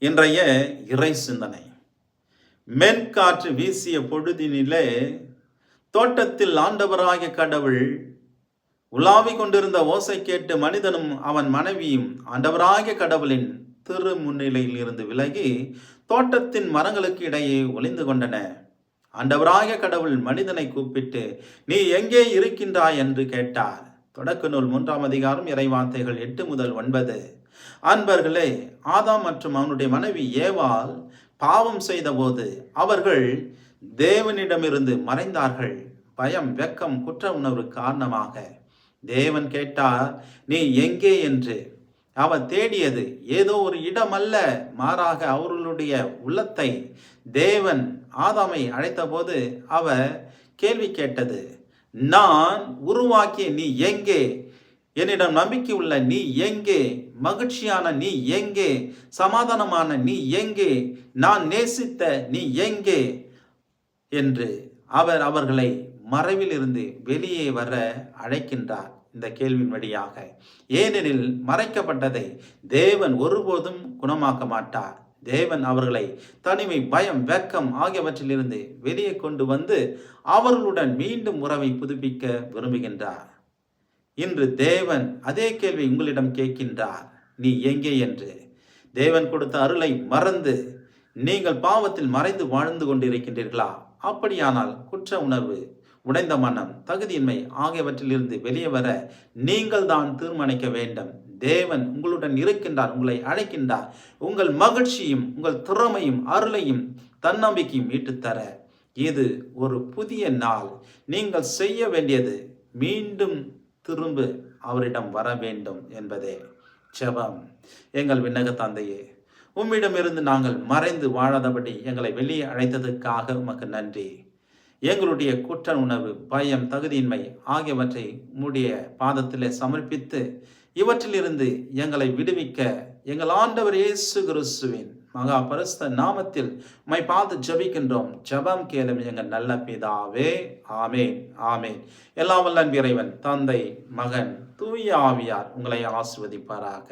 இன்றைய இறை சிந்தனை. மென்காற்று வீசிய பொழுதினிலே தோட்டத்தில் ஆண்டவராகிய கடவுள் உலாவிக் கொண்டிருந்த ஓசை கேட்டு மனிதனும் அவன் மனைவியும் ஆண்டவராகிய கடவுளின் திரு முன்னிலையில் இருந்து விலகி தோட்டத்தின் மரங்களுக்கு இடையே ஒளிந்து கொண்டன. ஆண்டவராகிய கடவுள் மனிதனை கூப்பிட்டு, நீ எங்கே இருக்கின்றாய் என்று கேட்டார். தொடக்க நூல் 3ஆம் அதிகாரம் இறைவார்த்தைகள் 8 முதல் 9. அன்பர்களே, ஆதாம் மற்றும் அவனுடைய மனைவி ஏவாள் பாவம் செய்தபோது அவர்கள் தேவனிடமிருந்து மறைந்தார்கள். பயம், வெக்கம், குற்ற உணர்வு காரணமாக. தேவன் கேட்டார், நீ எங்கே என்று. அவர் தேடியது ஏதோ ஒரு இடம் அல்ல, மாறாக அவர்களுடைய உள்ளத்தை. தேவன் ஆதாமை அழைத்தபோது அவர் கேள்வி கேட்டது, நான் உருவாக்கிய நீ எங்கே? என்னிடம் நம்பிக்கை உள்ள நீ எங்கே? மகிழ்ச்சியான நீ எங்கே? சமாதானமான நீ எங்கே? நான் நேசித்த நீ எங்கே என்று அவர் அவர்களை மறைவில் இருந்து வெளியே வர அழைக்கின்றார். இந்த கேள்வியின் வழியாக. ஏனெனில் மறைக்கப்பட்டதை தேவன் ஒருபோதும் குணமாக்க மாட்டார். தேவன் அவர்களை தனிமை, பயம், வெக்கம் ஆகியவற்றிலிருந்து வெளியே கொண்டு வந்து அவர்களுடன் மீண்டும் உறவை புதுப்பிக்க விரும்புகின்றார். இன்று தேவன் அதே கேள்வி உங்களிடம் கேட்கின்றார், நீ எங்கே என்று. தேவன் கொடுத்த அருளை மறந்து நீங்கள் பாவத்தில் மறைந்து வாழ்ந்து கொண்டிருக்கின்றீர்களா? அப்படியானால் குற்ற உணர்வு, உடைந்த மனம், தகுதியின்மை ஆகியவற்றிலிருந்து வெளியே வர நீங்கள் தான் தீர்மானிக்க வேண்டும். தேவன் உங்களுடன் இருக்கின்றார், உங்களை அழைக்கின்றார். உங்கள் மகிழ்ச்சியும் உங்கள் திறமையும் அருளையும் தன்னம்பிக்கையும் மீட்டுத்தர இது ஒரு புதிய நாள். நீங்கள் செய்ய வேண்டியது மீண்டும் திரும்ப அவரிடம் வர வேண்டும் என்பதே. ஜெபம். எங்கள் விண்ணக தந்தையே, உம்மிடமிருந்து நாங்கள் மறைந்து வாழாதபடி எங்களை வெளியே அழைத்ததுக்காக உமக்கு நன்றி. எங்களுடைய குற்ற உணர்வு, பயம், தகுதியின்மை ஆகியவற்றை உம்முடைய பாதத்திலே சமர்ப்பித்து இவற்றிலிருந்து எங்களை விடுவிக்க எங்கள் ஆண்டவர் இயேசு கிறிஸ்துவின் மகா பரிசுத்த நாமத்தில் உம்மை பார்த்து ஜெபிக்கின்றோம். ஜெபம் கேளும் எங்கள் நல்ல பிதாவே. ஆமேன், ஆமேன். எல்லாம் வல்ல இறைவன், தந்தை, மகன், தூய ஆவியார் உங்களை ஆசீர்வதிப்பாராக.